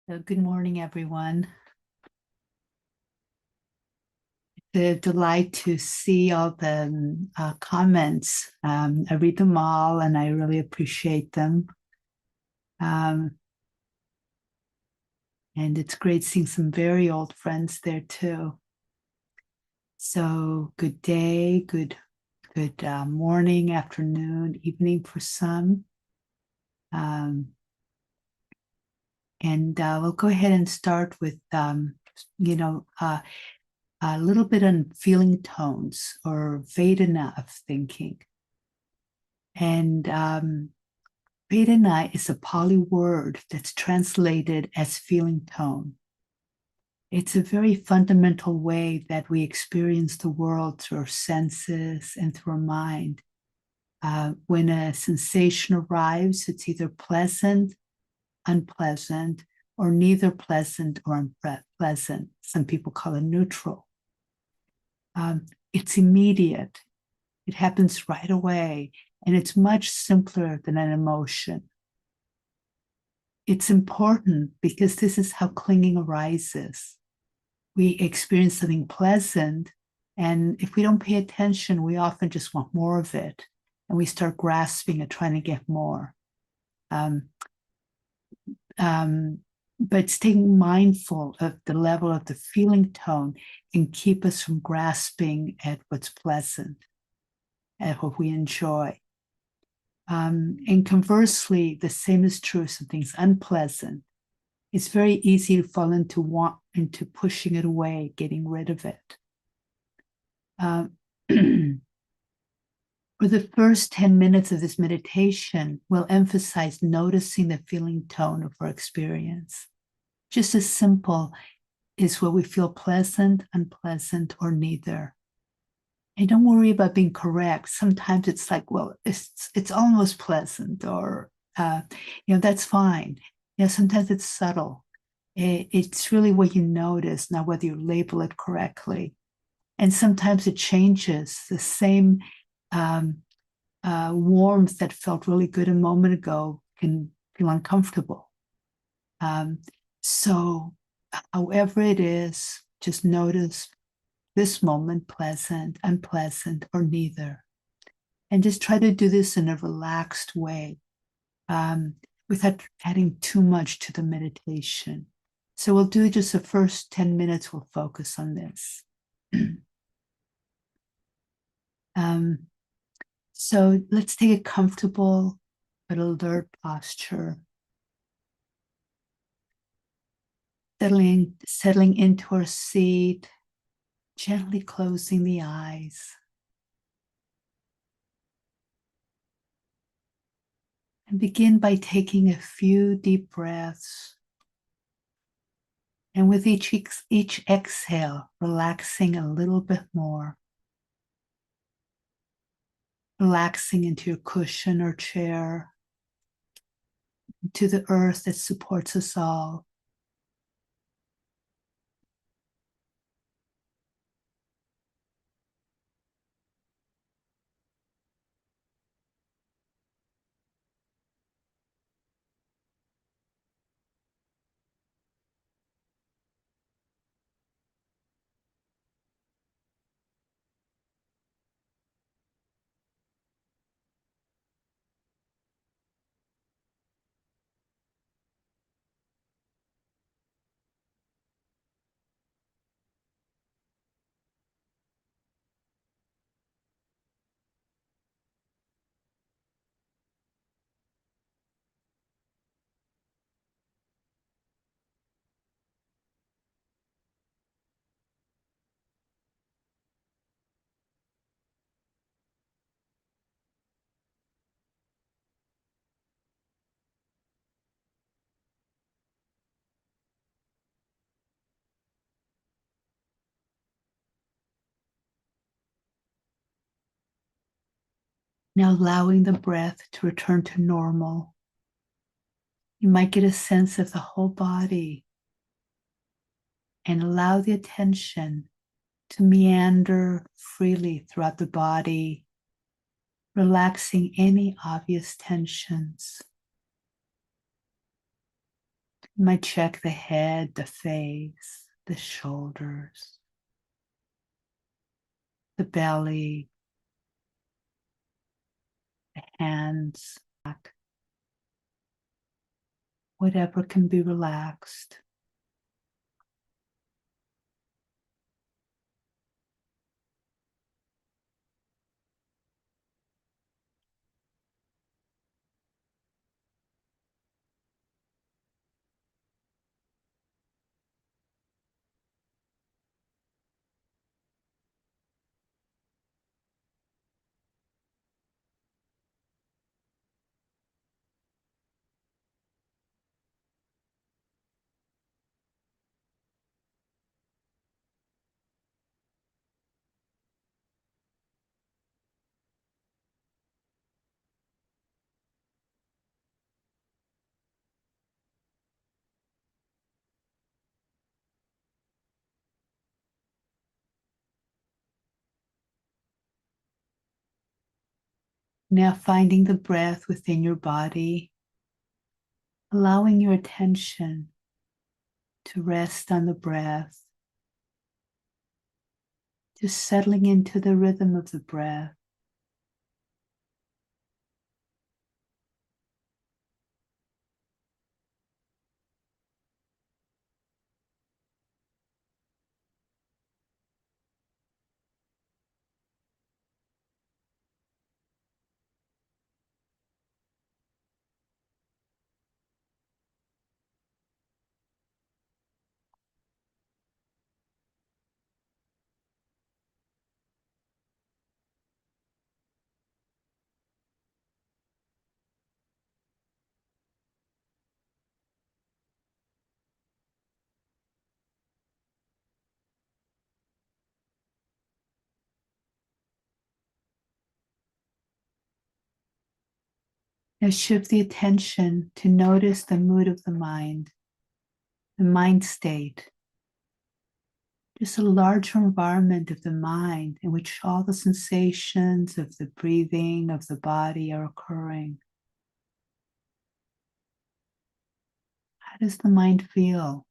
Good morning, everyone. The delight to see all the comments. I read them all and I really appreciate them. Um, and it's great seeing some very old friends there too. So good day, good morning, afternoon, evening for some. Um, and we'll go ahead and start with, you know, a little bit on feeling tones or Vedana of thinking. And Vedana is a Pali word that's translated as feeling tone. It's a very fundamental way that we experience the world through our senses and through our mind. When a sensation arrives, it's either pleasant, unpleasant, or neither pleasant or unpleasant. Some people call it neutral. It's immediate. It happens right away, and it's much simpler than an emotion. It's important because this is how clinging arises. We experience something pleasant, and if we don't pay attention, we often just want more of it, and we start grasping at trying to get more. Um, but staying mindful of the level of the feeling tone can keep us from grasping at what's pleasant, at what we enjoy. And conversely, the same is true if something's unpleasant. It's very easy to fall into pushing it away, getting rid of it. For the first 10 minutes of this meditation, we'll emphasize noticing the feeling tone of our experience. Just as simple is what we feel pleasant, unpleasant, or neither. And don't worry about being correct. Sometimes it's like, well, it's almost pleasant, or that's fine. Sometimes it's subtle. It's really what you notice, not whether you label it correctly. And sometimes it changes. The same warmth that felt really good a moment ago can feel uncomfortable. So, however it is, just notice this moment, pleasant, unpleasant, or neither. And just try to do this in a relaxed way without adding too much to the meditation. So we'll do just the first 10 minutes, we'll focus on this. So let's take a comfortable but alert posture. Settling into our seat, gently closing the eyes. And begin by taking a few deep breaths. And with each exhale, relaxing a little bit more. Relaxing into your cushion or chair, to the earth that supports us all. Now allowing the breath to return to normal. You might get a sense of the whole body and allow the attention to meander freely throughout the body, relaxing any obvious tensions. You might check the head, the face, the shoulders, the belly, the hands, back, whatever can be relaxed. Now finding the breath within your body, allowing your attention to rest on the breath, just settling into the rhythm of the breath. Now shift the attention to notice the mood of the mind state, just a larger environment of the mind in which all the sensations of the breathing of the body are occurring. How does the mind feel?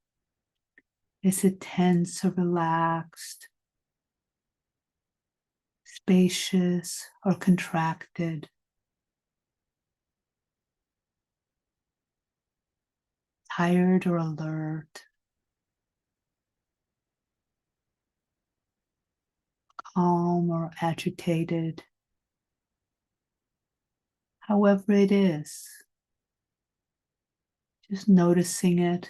Is it tense or relaxed, spacious or contracted, tired or alert, calm or agitated? However it is, just noticing it.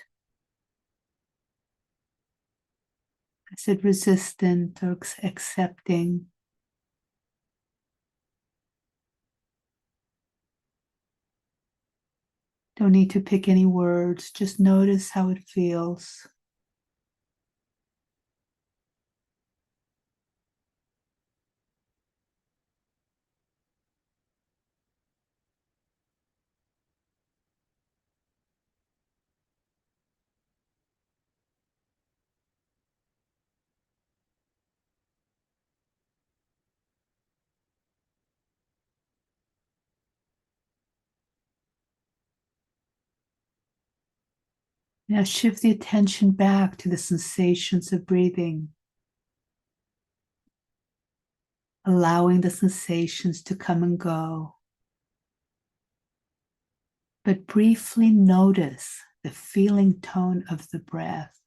Is it resistant or accepting? Don't need to pick any words, just notice how it feels. Now shift the attention back to the sensations of breathing, allowing the sensations to come and go. But briefly notice the feeling tone of the breath.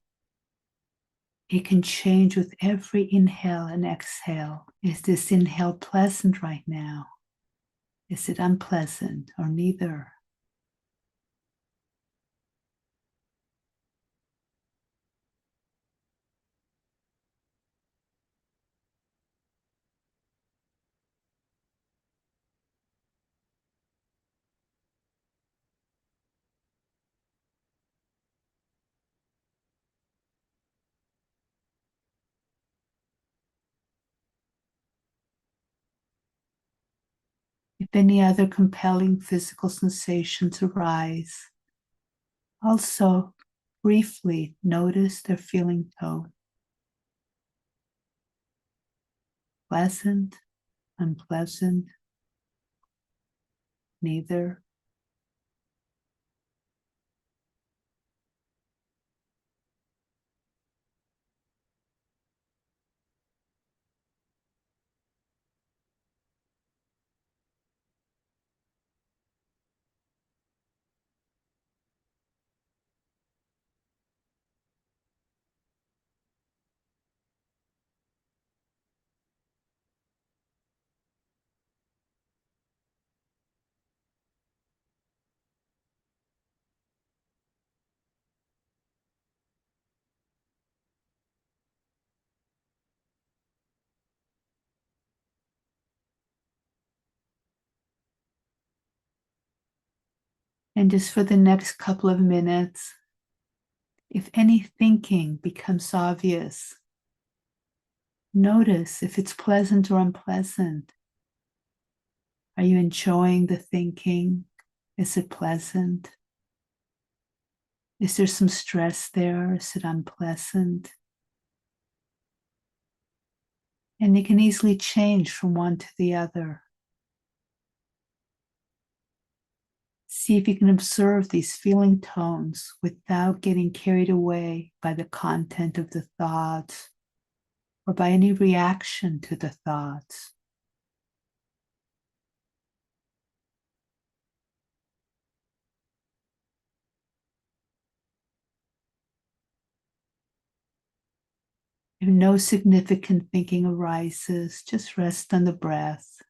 It can change with every inhale and exhale. Is this inhale pleasant right now? Is it unpleasant or neither? If any other compelling physical sensations arise, also briefly notice their feeling tone. Pleasant, unpleasant, neither. And just for the next couple of minutes, if any thinking becomes obvious, notice if it's pleasant or unpleasant. Are you enjoying the thinking? Is it pleasant? Is there some stress there? Is it unpleasant? And it can easily change from one to the other. See if you can observe these feeling tones without getting carried away by the content of the thoughts or by any reaction to the thoughts. If no significant thinking arises, just rest on the breath.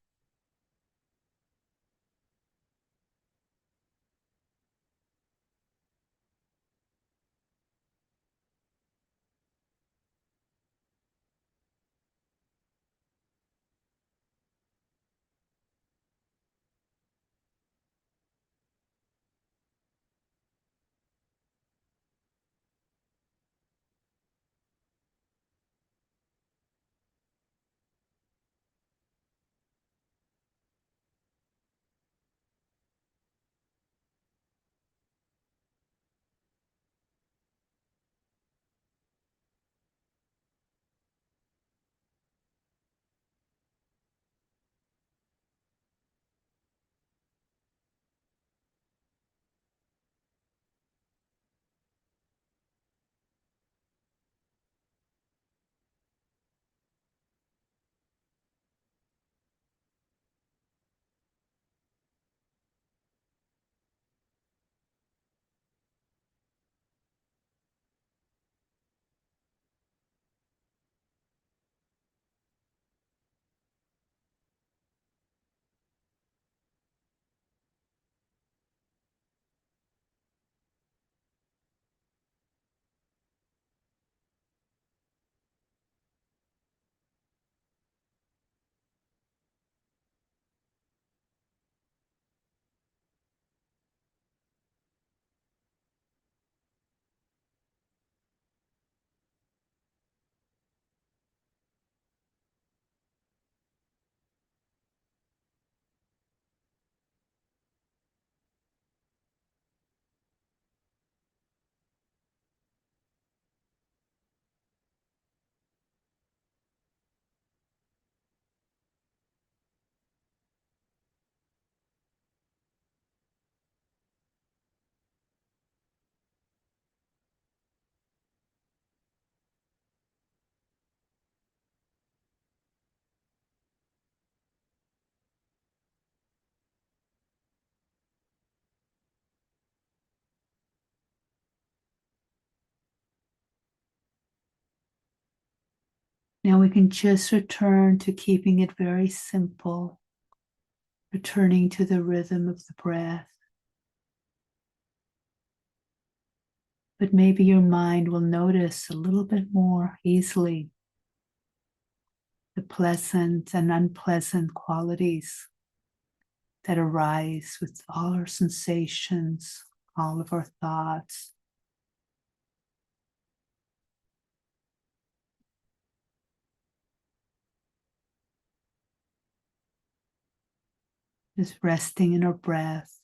Now we can just return to keeping it very simple, returning to the rhythm of the breath. But maybe your mind will notice a little bit more easily the pleasant and unpleasant qualities that arise with all our sensations, all of our thoughts. Just resting in our breath.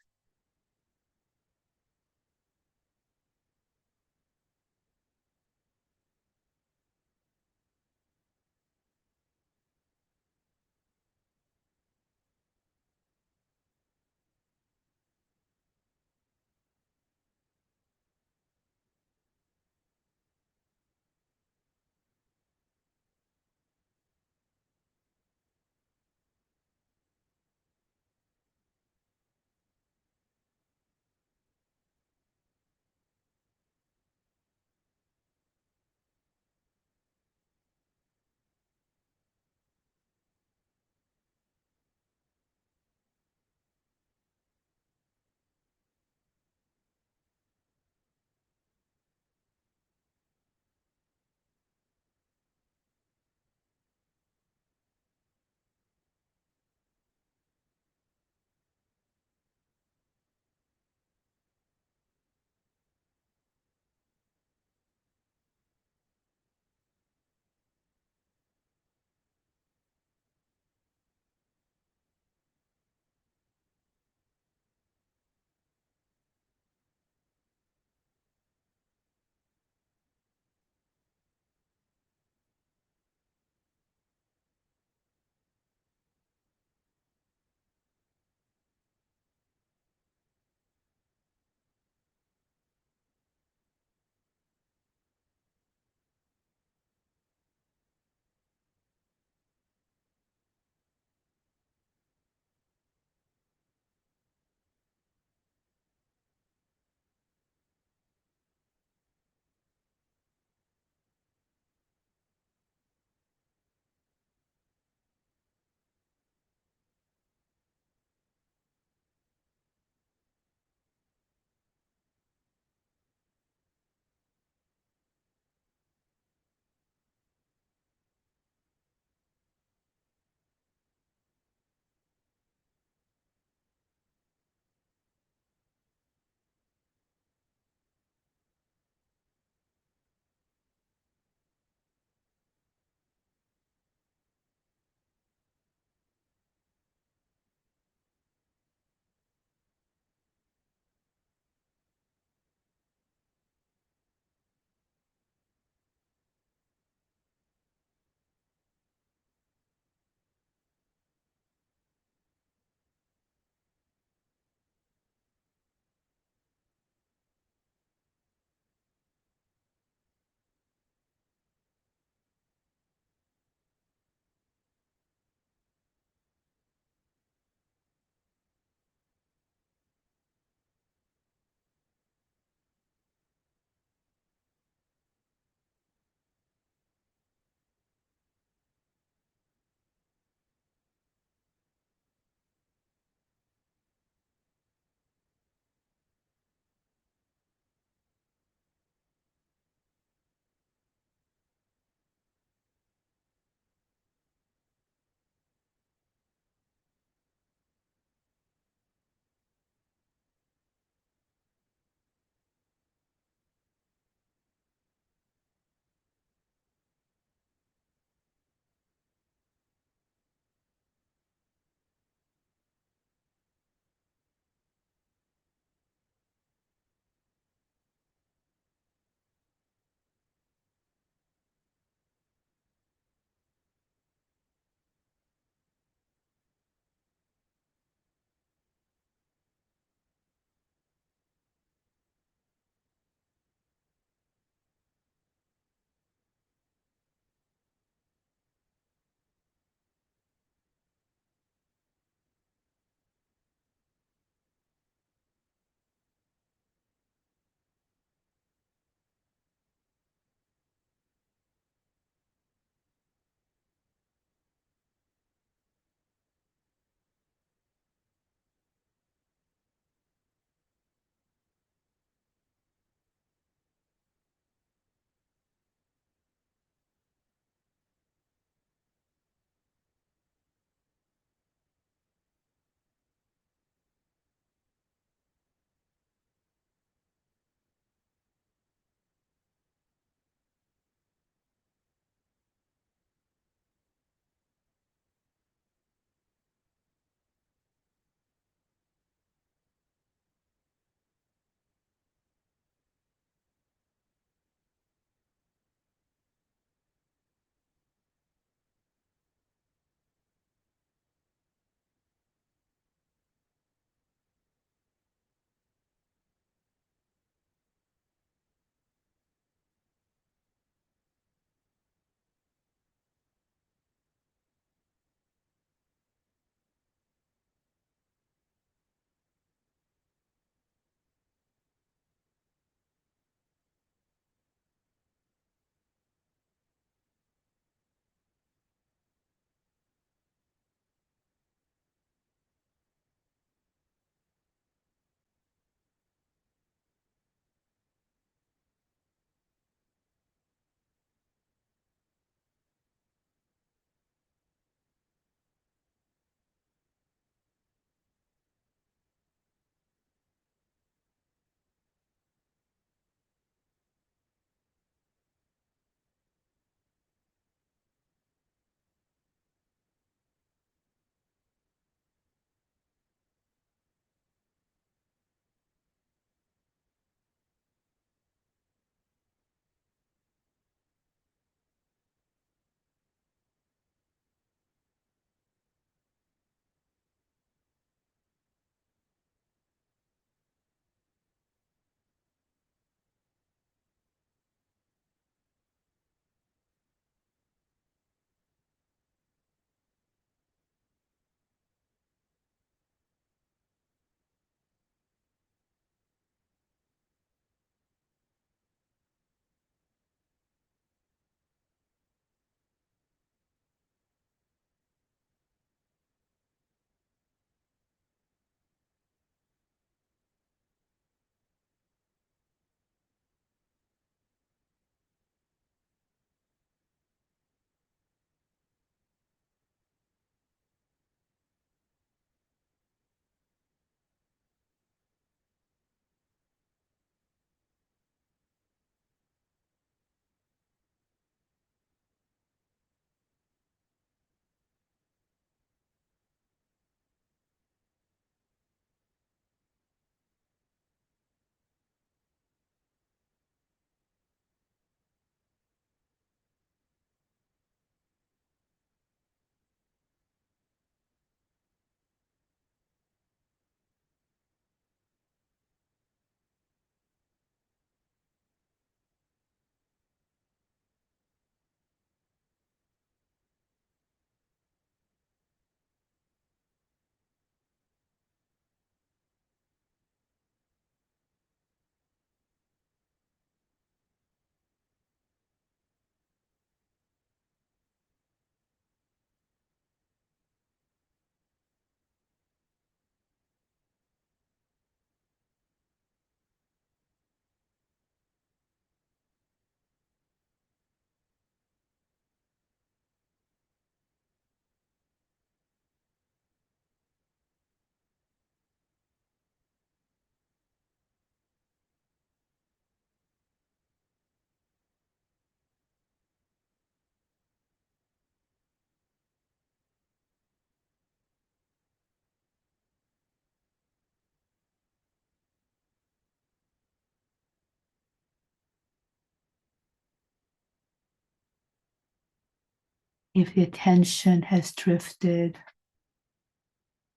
If the attention has drifted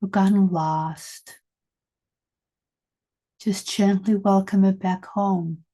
or gotten lost, just gently welcome it back home.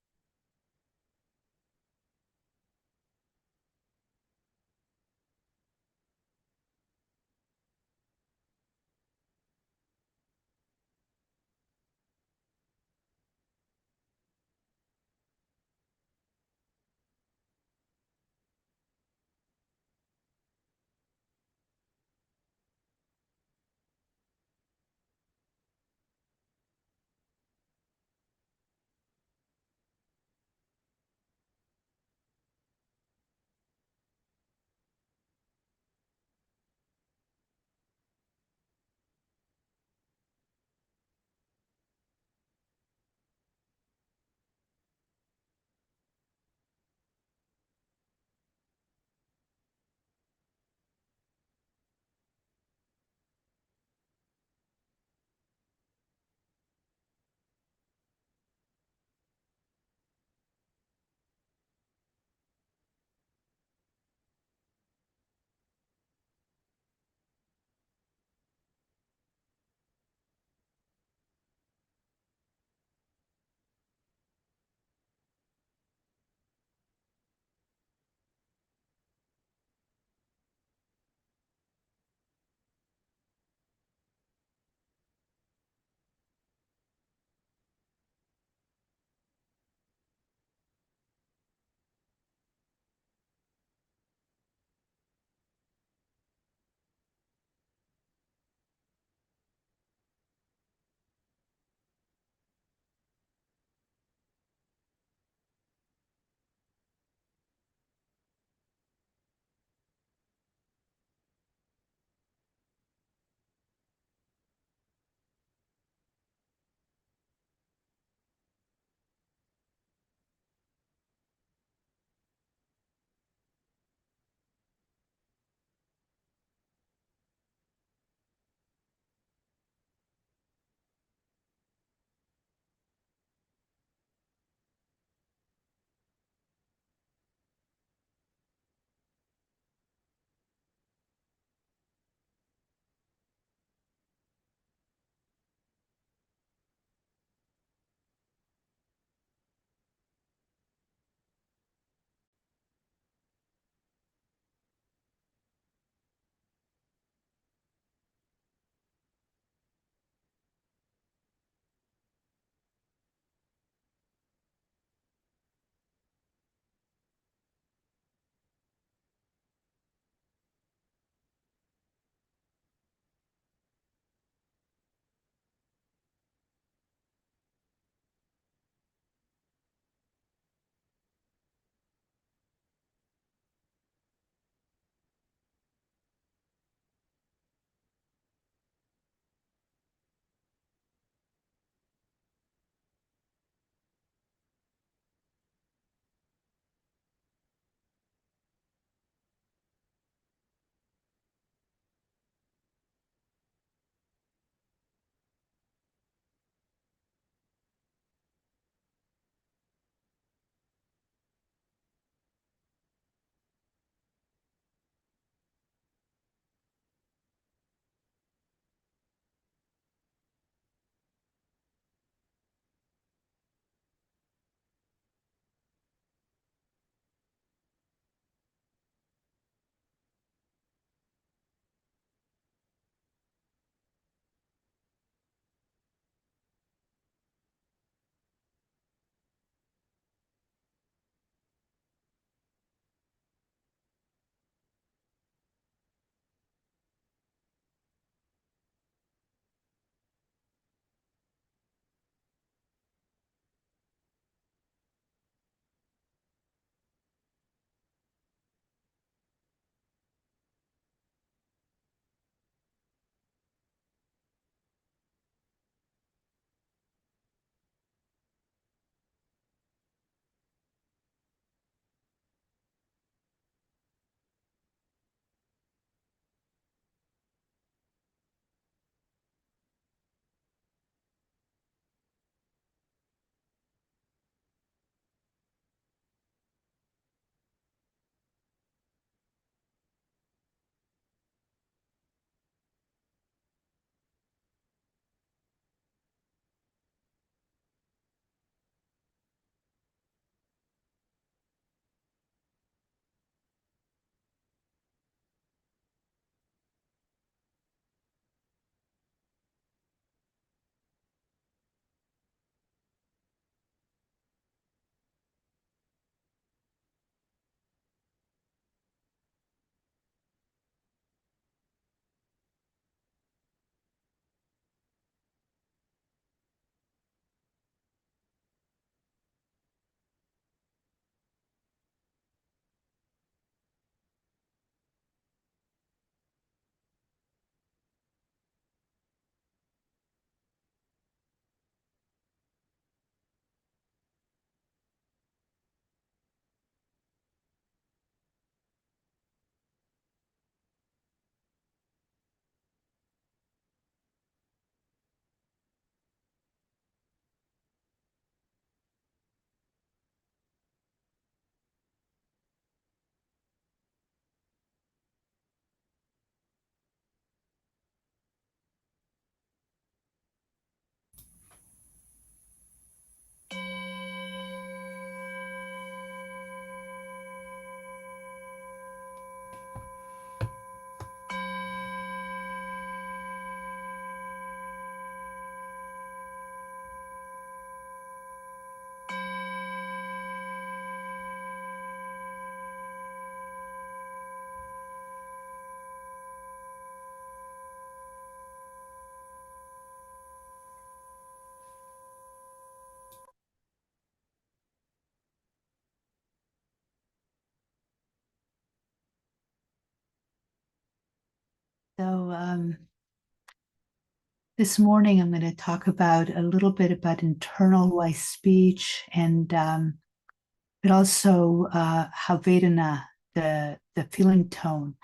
This morning I'm going to talk about a little bit about internal wise speech, and but also how Vedana, the feeling tone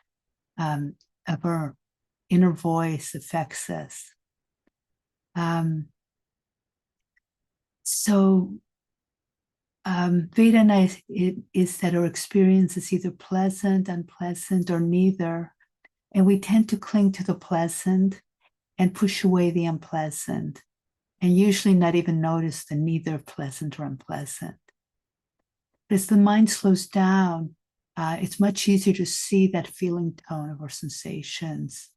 of our inner voice, affects us. Vedana is that our experience is either pleasant, unpleasant, or neither, and we tend to cling to the pleasant and push away the unpleasant, and usually not even notice the neither pleasant or unpleasant. But as the mind slows down, it's much easier to see that feeling tone of our sensations,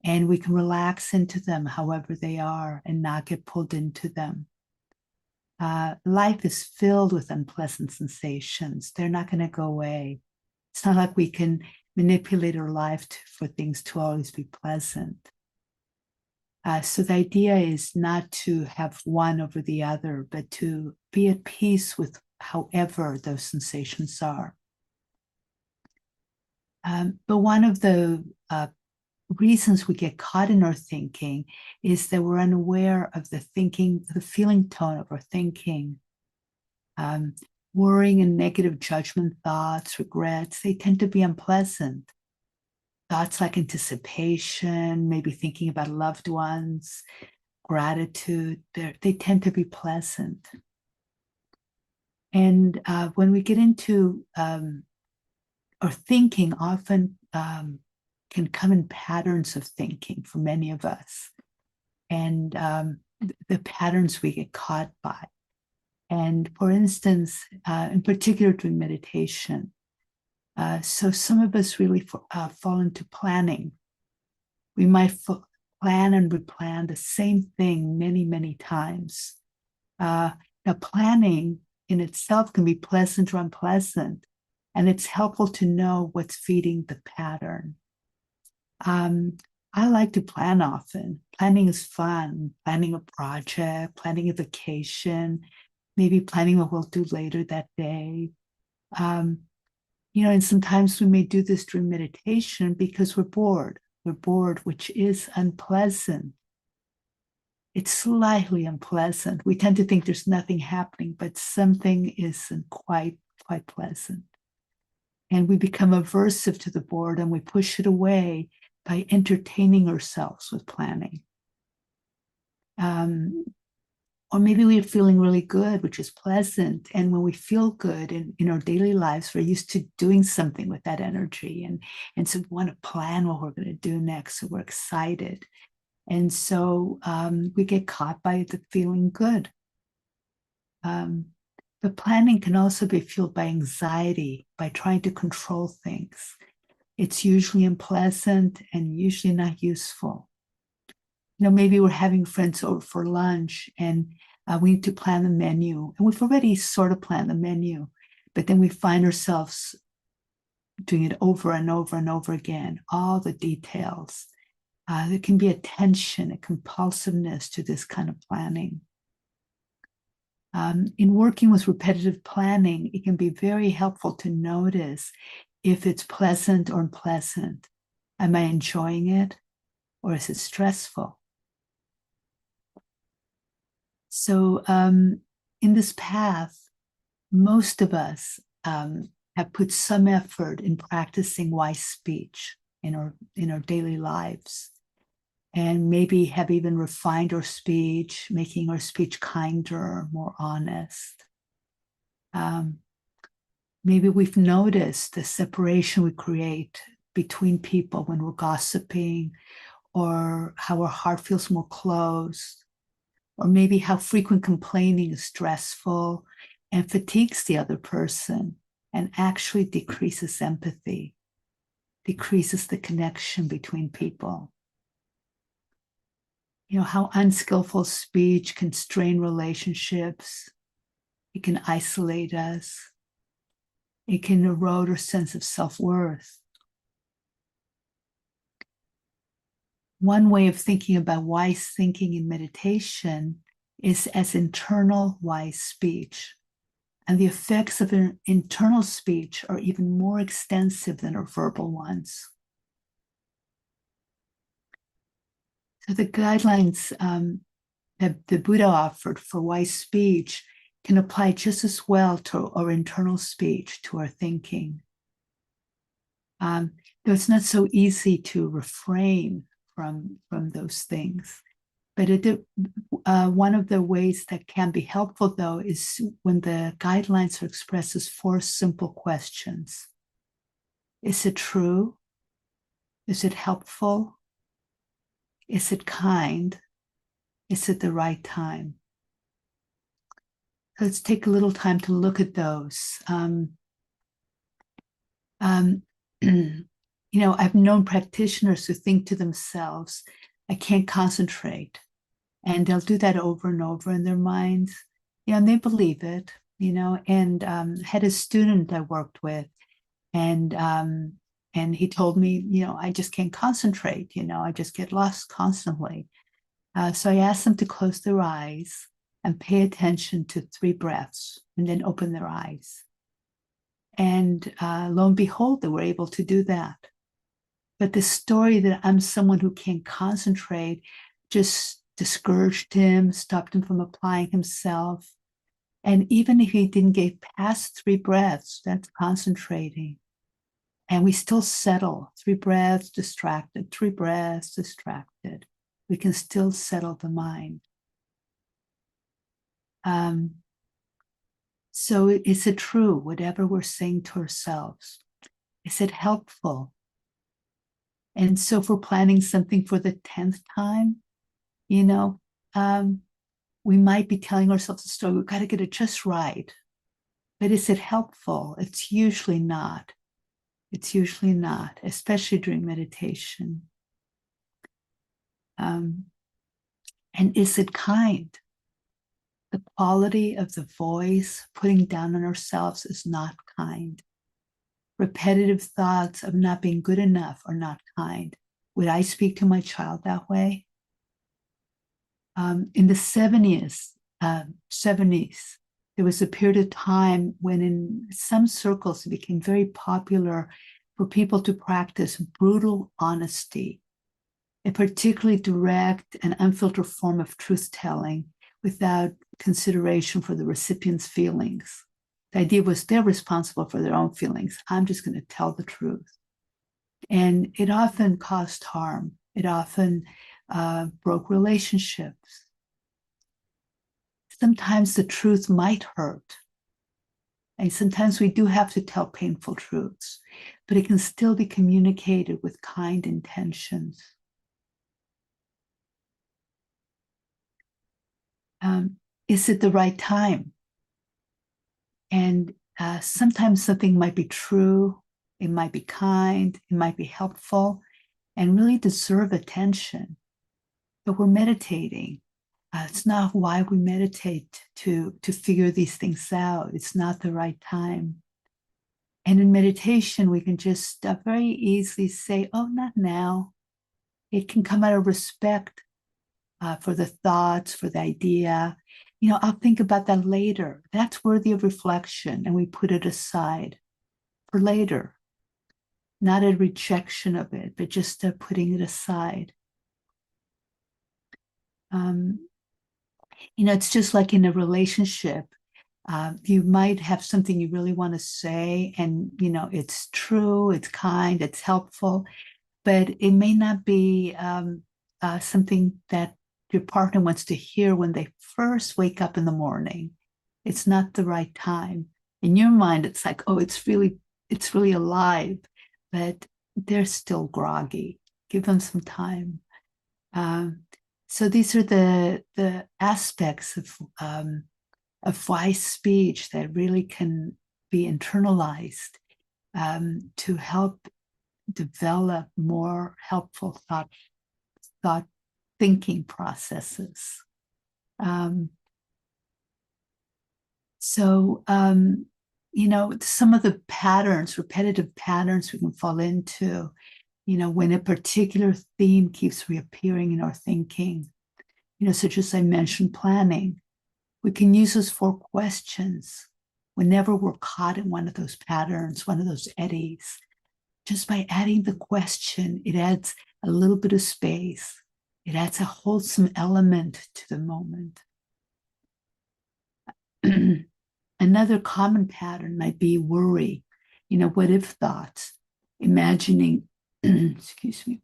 and we can relax into them however they are and not get pulled into them. Life is filled with unpleasant sensations. They're not going to go away. It's not like we can manipulate our life for things to always be pleasant. So the idea is not to have one over the other, but to be at peace with however those sensations are. But one of the reasons we get caught in our thinking is that we're unaware of the feeling tone of our thinking. Worrying and negative judgment thoughts, regrets, they tend to be unpleasant. Thoughts like anticipation, maybe thinking about loved ones, gratitude, they tend to be pleasant. And when we get into our thinking, often can come in patterns of thinking for many of us, and the patterns we get caught by. And for instance, in particular during meditation, so some of us really fall into planning. We might plan and replan the same thing many, many times. Now, planning in itself can be pleasant or unpleasant, and it's helpful to know what's feeding the pattern. I like to plan often. Planning is fun. Planning a project, planning a vacation, maybe planning what we'll do later that day. And sometimes we may do this during meditation because we're bored. We're bored, which is unpleasant. It's slightly unpleasant. We tend to think there's nothing happening, but something isn't quite pleasant. And we become aversive to the boredom. We push it away by entertaining ourselves with planning. Or maybe we are feeling really good, which is pleasant. And when we feel good in our daily lives, we're used to doing something with that energy. And so we want to plan what we're going to do next. So we're excited. And so we get caught by the feeling good. But planning can also be fueled by anxiety, by trying to control things. It's usually unpleasant and usually not useful. Maybe we're having friends over for lunch and we need to plan the menu. And we've already sort of planned the menu, but then we find ourselves doing it over and over and over again, all the details. There can be a tension, a compulsiveness to this kind of planning. In working with repetitive planning, it can be very helpful to notice if it's pleasant or unpleasant. Am I enjoying it, or is it stressful? So in this path, most of us have put some effort in practicing wise speech in our daily lives, and maybe have even refined our speech, making our speech kinder, more honest. Maybe we've noticed the separation we create between people when we're gossiping, or how our heart feels more closed, or maybe how frequent complaining is stressful and fatigues the other person and actually decreases empathy, decreases the connection between people. How unskillful speech can strain relationships. It can isolate us. It can erode our sense of self-worth. One way of thinking about wise thinking in meditation is as internal wise speech. And the effects of an internal speech are even more extensive than our verbal ones. So the guidelines that the Buddha offered for wise speech can apply just as well to our internal speech, to our thinking. Though it's not so easy to refrain from those things. But one of the ways that can be helpful, though, is when the guidelines are expressed as 4 simple questions. Is it true? Is it helpful? Is it kind? Is it the right time? So let's take a little time to look at those. I've known practitioners who think to themselves, I can't concentrate. And they'll do that over and over in their minds, and they believe it, and had a student I worked with, and he told me, I just can't concentrate, I just get lost constantly. So I asked them to close their eyes and pay attention to 3 breaths and then open their eyes. And lo and behold, they were able to do that. But the story that I'm someone who can't concentrate just discouraged him, stopped him from applying himself. And even if he didn't get past 3 breaths, that's concentrating. And we still settle 3 breaths, distracted, 3 breaths, distracted. We can still settle the mind. So is it true, whatever we're saying to ourselves? Is it helpful? And so if we're planning something for the 10th time, we might be telling ourselves a story, we've got to get it just right. But is it helpful? It's usually not. It's usually not, especially during meditation. And is it kind? The quality of the voice putting down on ourselves is not kind. Repetitive thoughts of not being good enough are not kind. Would I speak to my child that way? In the 70s, there was a period of time when in some circles it became very popular for people to practice brutal honesty, a particularly direct and unfiltered form of truth-telling without consideration for the recipient's feelings. The idea was they're responsible for their own feelings. I'm just going to tell the truth. And it often caused harm. It often broke relationships. Sometimes the truth might hurt. And sometimes we do have to tell painful truths, but it can still be communicated with kind intentions. Is it the right time? And sometimes something might be true, it might be kind, it might be helpful, and really deserve attention. But we're meditating. It's not why we meditate to figure these things out. It's not the right time. And in meditation, we can just very easily say, oh, not now. It can come out of respect for the thoughts, for the idea. I'll think about that later. That's worthy of reflection, and we put it aside for later. Not a rejection of it, but just putting it aside. It's just like in a relationship. You might have something you really want to say, and it's true, it's kind, it's helpful, but it may not be something that your partner wants to hear when they first wake up in the morning. It's not the right time. In your mind, it's like, oh, it's really alive, but they're still groggy. Give them some time. So these are the aspects of wise speech that really can be internalized to help develop more helpful thought thinking processes. Some of the repetitive patterns we can fall into, when a particular theme keeps reappearing in our thinking, such as I mentioned, planning. We can use those 4 questions whenever we're caught in one of those patterns, one of those eddies. Just by adding the question, it adds a little bit of space. It adds a wholesome element to the moment. Another common pattern might be worry, what if thoughts, imagining, excuse me,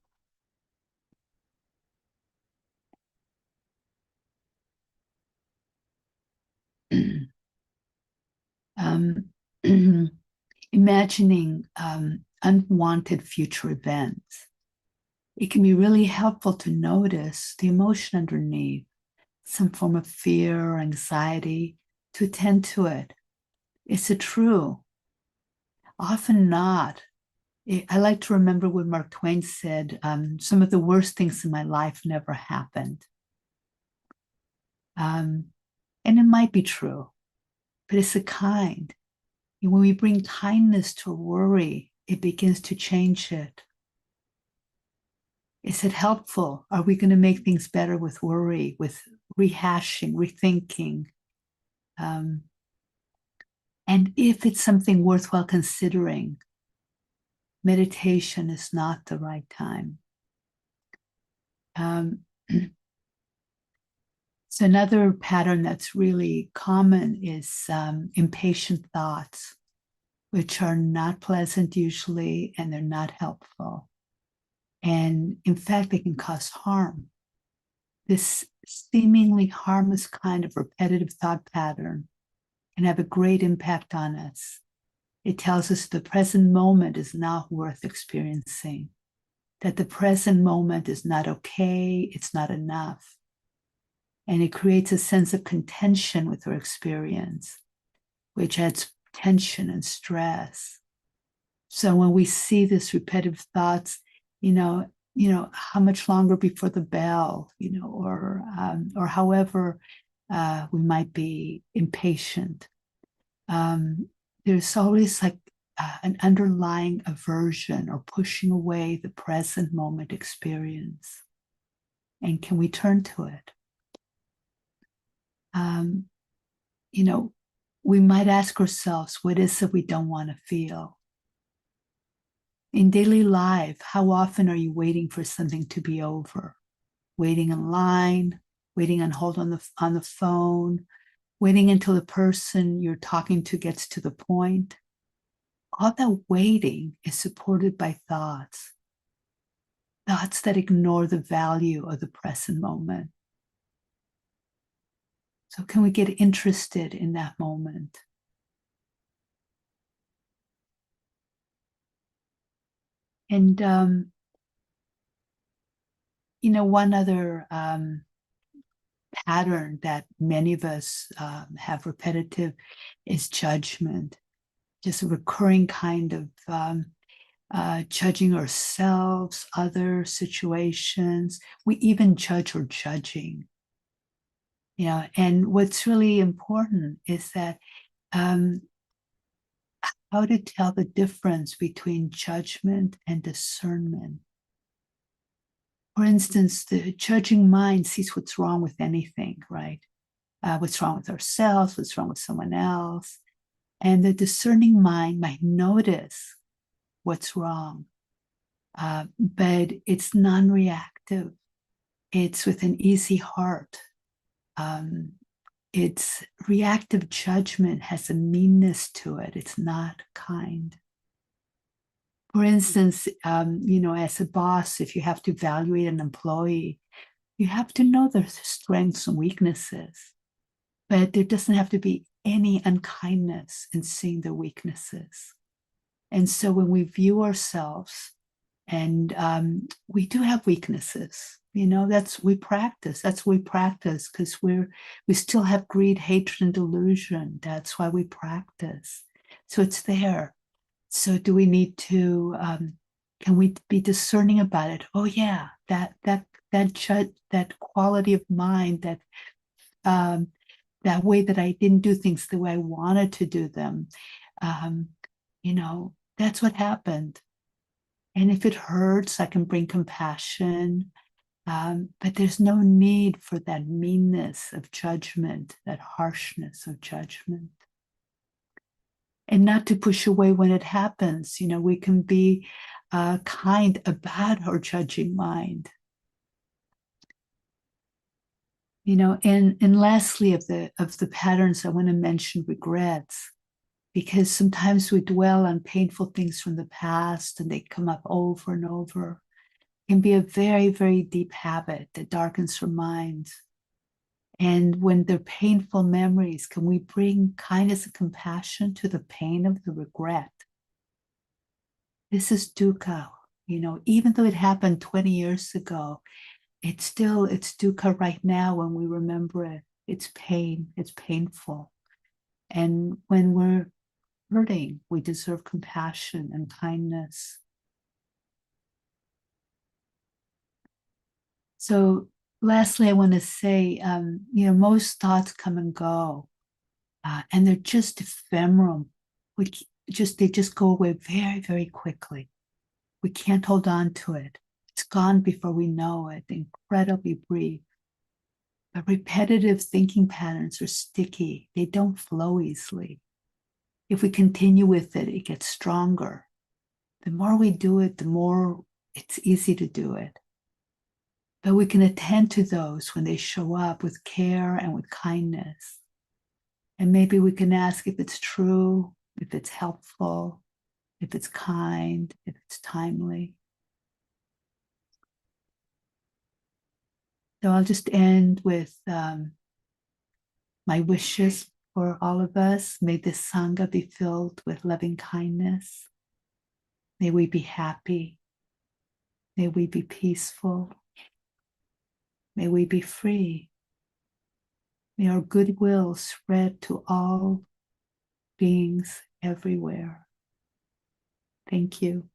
um, imagining unwanted future events. It can be really helpful to notice the emotion underneath, some form of fear or anxiety, to attend to it. Is it true? Often not. I like to remember when Mark Twain said, some of the worst things in my life never happened. And it might be true, but it's a kind. And when we bring kindness to worry, it begins to change it. Is it helpful? Are we going to make things better with worry, with rehashing, rethinking? And if it's something worthwhile considering, meditation is not the right time. So another pattern that's really common is impatient thoughts, which are not pleasant usually, and they're not helpful. And in fact, they can cause harm. This seemingly harmless kind of repetitive thought pattern can have a great impact on us. It tells us the present moment is not worth experiencing, that the present moment is not okay, it's not enough. And it creates a sense of contention with our experience, which adds tension and stress. So when we see this repetitive thoughts, how much longer before the bell, or however we might be impatient. There's always like an underlying aversion or pushing away the present moment experience. And can we turn to it? We might ask ourselves, what is it we don't want to feel? In daily life, how often are you waiting for something to be over? Waiting in line, waiting on hold on the phone, waiting until the person you're talking to gets to the point. All that waiting is supported by thoughts that ignore the value of the present moment. So can we get interested in that moment? And, one other pattern that many of us have repetitive is judgment, just a recurring kind of judging ourselves, other situations. We even judge or judging. And what's really important is that how to tell the difference between judgment and discernment. For instance, the judging mind sees what's wrong with anything, right? What's wrong with ourselves, what's wrong with someone else. And the discerning mind might notice what's wrong, but it's non-reactive. It's with an easy heart. Its reactive judgment has a meanness to it. It's not kind. For instance, as a boss, if you have to evaluate an employee, you have to know their strengths and weaknesses, but there doesn't have to be any unkindness in seeing their weaknesses. And so when we view ourselves, and we do have weaknesses, we practice because we still have greed, hatred, and delusion. That's why we practice. So it's there. So do we need to, can we be discerning about it? Oh yeah, that quality of mind, that way that I didn't do things the way I wanted to do them. That's what happened. And if it hurts, I can bring compassion. But there's no need for that meanness of judgment, that harshness of judgment. And not to push away when it happens. We can be kind about our judging mind. And lastly, of the patterns, I want to mention regrets, because sometimes we dwell on painful things from the past and they come up over and over. It can be a very, very deep habit that darkens our minds. And when they're painful memories, can we bring kindness and compassion to the pain of the regret? This is dukkha, even though it happened 20 years ago, it's dukkha right now when we remember it. It's pain, it's painful. And when we're hurting, we deserve compassion and kindness. So lastly, I want to say, most thoughts come and go, and they're just ephemeral. They just go away very, very quickly. We can't hold on to it. It's gone before we know it, incredibly brief. But repetitive thinking patterns are sticky. They don't flow easily. If we continue with it, it gets stronger. The more we do it, the more it's easy to do it. But we can attend to those when they show up with care and with kindness. And maybe we can ask if it's true, if it's helpful, if it's kind, if it's timely. So I'll just end with my wishes for all of us. May this Sangha be filled with loving kindness. May we be happy. May we be peaceful. May we be free. May our goodwill spread to all beings everywhere. Thank you.